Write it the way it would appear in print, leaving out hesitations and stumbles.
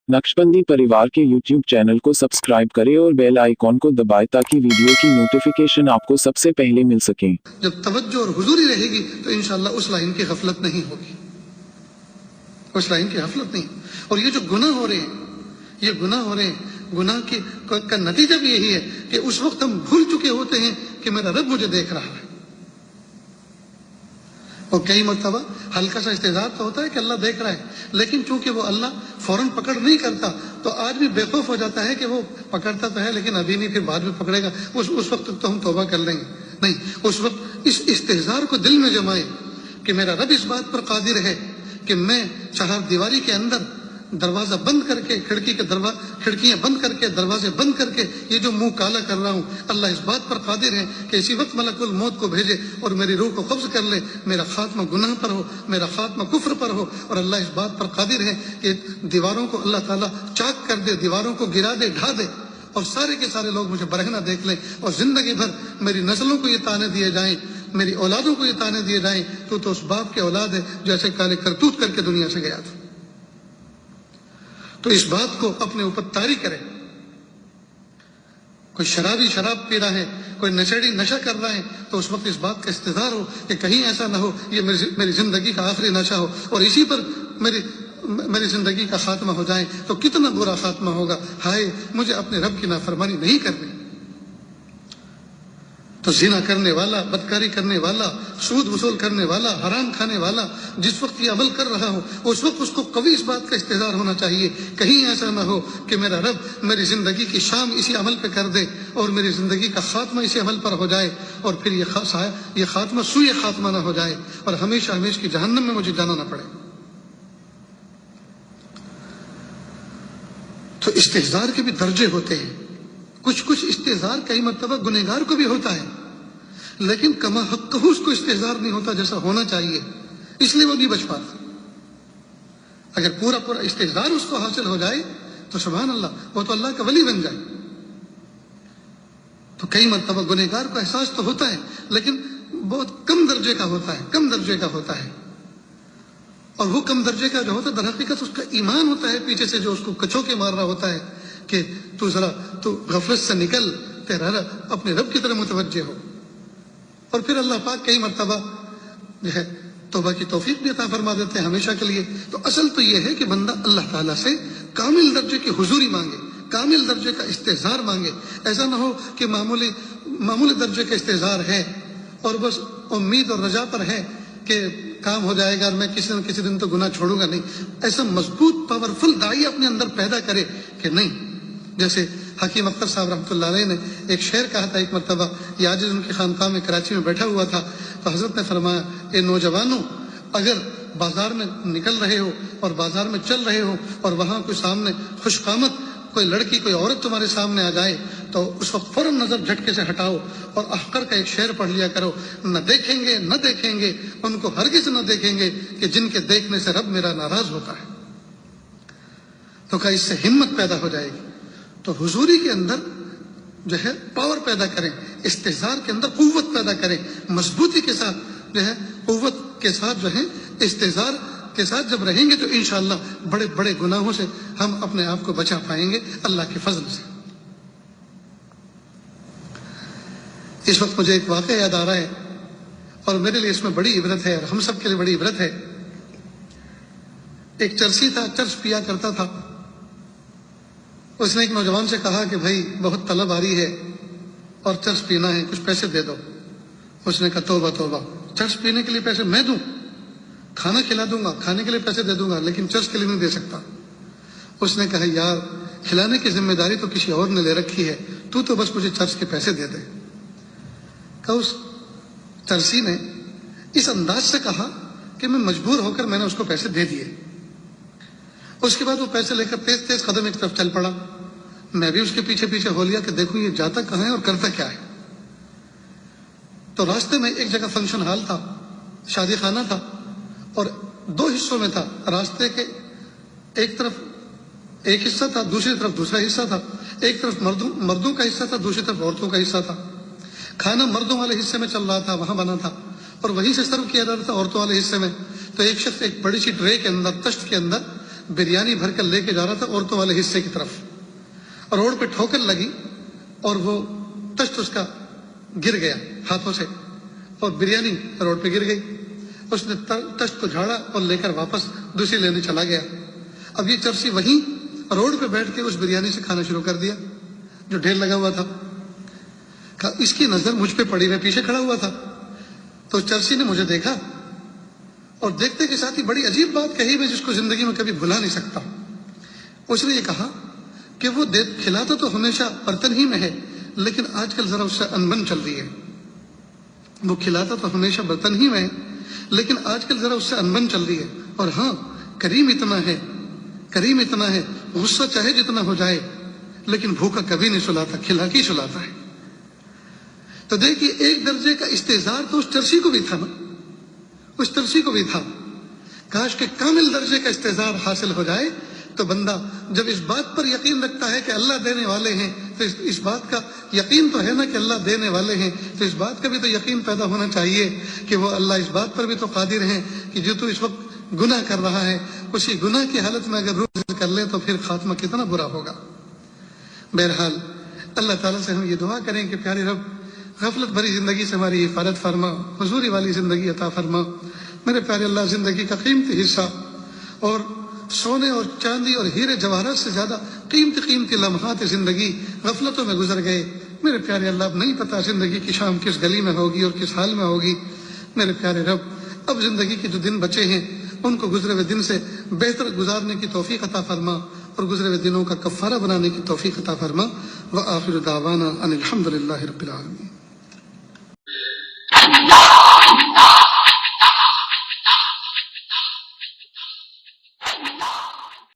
नक्शबंदी परिवार के YouTube channel को सब्सक्राइब करें और बेल आइकॉन को दबाएं ताकि वीडियो की नोटिफिकेशन आपको सबसे पहले मिल सके। जब तवज्जो और हुजूरी रहेगी तो इंशाअल्लाह उस लाइन की गफलत नहीं होगी, उस लाइन की गफलत नहीं। और ये जो गुनाह हो रहे हैं, ये गुनाह हो रहे हैं, गुनाह का नतीजा भी यही है कि उस वक्त हम भूल चुके होते हैं कि मेरा रब मुझे देख रहा है। और कई मरतबा हल्का सा इस्तेज़ार तो होता है कि अल्लाह देख रहा है, लेकिन चूंकि वो अल्लाह फौरन पकड़ नहीं करता तो आदमी बेखौफ हो जाता है कि वो पकड़ता तो है लेकिन अभी नहीं, फिर बाद में पकड़ेगा, उस वक्त तो हम तौबा कर लेंगे। नहीं, उस वक्त इस इस्तेज़ार को दिल में जमाए कि मेरा रब इस बात पर कादिर है कि मैं चार दीवारी के अंदर दरवाजा बंद करके, खिड़कियां बंद करके, दरवाजे बंद करके ये जो मुंह काला कर रहा हूं, अल्लाह इस बात पर कादिर है कि इसी वक्त मलकुल मौत को भेजे और मेरी रूह को कब्ज कर ले, मेरा खात्मा गुनाह पर हो, मेरा खात्मा कुफ्र पर हो। और अल्लाह इस बात पर कादिर है कि दीवारों को अल्लाह ताला चाक कर दे, दीवारों को गिरा दे, ढा दे और सारे के सारे लोग मुझे बरहना देख लें और जिंदगी भर मेरी नस्लों को ये ताने दिए जाएं, मेरी औलादों को ये ताने दिए जाएं, तो उस बाप के औलाद है जो ऐसे काले करतूत करके दुनिया से गया था। तो इस बात को अपने ऊपर तारी करें। कोई शराबी शराब पी रहा है, कोई नशेड़ी नशा कर रहा है, तो उस वक्त इस बात का इंतजार हो कि कहीं ऐसा ना हो ये मेरी जिंदगी का आखिरी नशा हो और इसी पर मेरी जिंदगी का खात्मा हो जाए तो कितना बुरा खात्मा होगा। हाय, मुझे अपने रब की नाफरमानी नहीं करनी। तो जिना करने वाला, बदकारी करने वाला, सूद वसूल करने वाला, हराम खाने वाला जिस वक्त ये अमल कर रहा हो उस वक्त उसको कभी इस बात का इंतजार होना चाहिए कहीं ऐसा ना हो कि मेरा रब मेरी जिंदगी की शाम इसी अमल पे कर दे और मेरी जिंदगी का खात्मा इसी अमल पर हो जाए और फिर ये खात्मा सुई खात्मा ना हो जाए और हमेशा हमेशा की जहन्नम में मुझे जाना ना पड़े। तो इस्तेजार के भी दर्जे होते हैं। कुछ इस्तेजार कई मरतबा गुनहगार को भी होता है, लेकिन कमा हक उसको इस्तेजार नहीं होता जैसा होना चाहिए, इसलिए वो नहीं बच पाता। अगर पूरा पूरा इस्तेजार उसको हासिल हो जाए तो सुभान अल्लाह, वो तो अल्लाह का वली बन जाए। तो कई मरतबा गुनहगार को एहसास तो होता है लेकिन बहुत कम दर्जे का होता है, कम दर्जे का होता है। और वो कम दर्जे का जो होता है दर हकीकत उसका ईमान होता है पीछे से जो उसको कचोके मार रहा होता है कि तू गफलत से निकल, तेरा अपने रब की तरफ मुतवज्जे हो। और फिर अल्लाह पाक कई मरतबा जो है तौबा की तौफीक भी अता फरमा देते हैं हमेशा के लिए। तो असल तो यह है कि बंदा अल्लाह ताला से कामिल दर्जे की हुजूरी मांगे, कामिल दर्जे का इस्तेजार मांगे। ऐसा ना हो कि मामूली दर्जे का इस्तेजार है और बस उम्मीद और रजा पर है कि काम हो जाएगा और मैं किसी न किसी दिन तो गुनाह छोड़ूंगा। नहीं, ऐसा मजबूत पावरफुल दाई अपने अंदर पैदा करे कि नहीं। जैसे हकीम अख्तर साहब रहमतुल्लाह अलैह ने एक शेर कहा था एक मरतबा, ये आज उनकी खानकाह में कराची में बैठा हुआ था, तो हजरत ने फरमाया, ए नौजवानों, अगर बाजार में निकल रहे हो और बाजार में चल रहे हो और वहां कोई सामने खुशकामत कोई लड़की कोई औरत तुम्हारे सामने आ जाए तो उस वक्त फौरन नजर झटके से हटाओ और अहकर का एक शेर पढ़ लिया करो, न देखेंगे उनको हरगिज न देखेंगे कि जिनके देखने से रब मेरा नाराज होता है। तो क्या इससे हिम्मत पैदा हो जाएगी। तो हुजूरी के अंदर जो है पावर पैदा करें, इस्तेजार के अंदर कुव्वत पैदा करें, मजबूती के साथ जो है कुव्वत के साथ जो है इस्तेजार के साथ जब रहेंगे तो इंशाअल्लाह बड़े बड़े गुनाहों से हम अपने आप को बचा पाएंगे अल्लाह के फजल से। इस वक्त मुझे एक वाक़या याद आ रहा है और मेरे लिए इसमें बड़ी इबरत है और हम सब के लिए बड़ी इबरत है। एक चरसी था, चर्च पिया करता था। उसने एक नौजवान से कहा कि भाई बहुत तलब आ रही है और चर्च पीना है, कुछ पैसे दे दो। उसने कहा तौबा तौबा, चर्च पीने के लिए पैसे मैं दूं? खाना खिला दूंगा, खाने के लिए पैसे दे दूंगा, लेकिन चर्च के लिए नहीं दे सकता। उसने कहा यार, खिलाने की जिम्मेदारी तो किसी और ने ले रखी है, तू तो बस मुझे चर्च के पैसे दे दे। कहा उस चर्सी ने इस अंदाज से कहा कि मैं मजबूर होकर मैंने उसको पैसे दे दिए। उसके बाद वो पैसे लेकर तेज तेज कदम एक तरफ चल पड़ा। मैं भी उसके पीछे पीछे हो लिया कि देखूं ये जाता कहाँ है और करता क्या है। तो रास्ते में एक जगह फंक्शन हॉल था, शादी खाना था और दो हिस्सों में था। रास्ते के एक तरफ एक हिस्सा था, दूसरी तरफ दूसरा हिस्सा था। एक तरफ मर्दों का हिस्सा था, दूसरी तरफ औरतों का हिस्सा था। खाना मर्दों वाले हिस्से में चल रहा था, वहां बना था और वहीं से सर्व किया जा रहा था औरतों वाले हिस्से में। तो एक शख्स एक बड़ी सी ट्रे के अंदर, तश्त के अंदर बिरयानी भर कर लेके जा रहा था औरतों वाले हिस्से की तरफ, और रोड पे ठोकर लगी और वो तश्त उसका गिर गया हाथों से और बिरयानी रोड पे गिर गई। उसने तश्त को झाड़ा और लेकर वापस दूसरी लेने चला गया। अब ये चर्सी वहीं रोड पे बैठ के उस बिरयानी से खाना शुरू कर दिया जो ढेर लगा हुआ था। इसकी नजर मुझ पे पड़ी, मैं पीछे खड़ा हुआ था, तो चर्सी ने मुझे देखा और देखते के साथ ही बड़ी अजीब बात कही, मैं जिसको जिंदगी में कभी भुला नहीं सकता। उसने ये कहा कि वो खिलाता तो हमेशा बर्तन ही में है, लेकिन आजकल जरा उससे अनबन चल रही है। वो खिलाता तो हमेशा बर्तन ही में है, लेकिन आजकल जरा उससे अनबन चल रही है। और हाँ, करीम इतना है, गुस्सा चाहे जितना हो जाए लेकिन भूखा कभी नहीं सुलाता, खिला के सुलाता है। तो देखिए, एक दर्जे का इस्तेजार तो उस चर्सी को भी था ना, उस चर्सी को भी था। काश के कामिल दर्जे का इस्तेजार हासिल हो जाए तो बंदा जब इस बात पर यकीन रखता है कि अल्लाह देने वाले हैं, तो इस बात का यकीन तो है ना कि अल्लाह देने वाले हैं, तो इस बात का भी तो यकीन पैदा होना चाहिए कि वो अल्लाह इस बात पर भी तो कादिर हैं कि जो तू इस वक्त गुनाह कर रहा है, उसी गुनाह की हालत में अगर रूह कर ले तो फिर खात्मा कितना बुरा होगा। बहरहाल अल्लाह ताला से हम ये दुआ करें कि प्यारे रब, गफलत भरी जिंदगी से हमारी हिफाजत फरमा, हुजूरी वाली जिंदगी अता फरमा। मेरे प्यारे अल्लाह, जिंदगी का कीमती हिस्सा और सोने और चांदी और हीरे जवाहरात से ज्यादा कीमती लम्हात जिंदगी गफलतों में गुजर गए। मेरे प्यारे अल्लाह, अब नहीं पता जिंदगी की शाम किस गली में होगी और किस हाल में होगी। मेरे प्यारे रब, अब जिंदगी के जो दिन बचे हैं उनको गुजरे हुए दिन से बेहतर गुजारने की तौफीक अता फरमा और गुजरे हुए दिनों का कफ़ारा बनाने की तौफीक अता फरमा। व आखिर दावाना अनिल हम्दुलिल्लाहि रब्बिल आलमीन।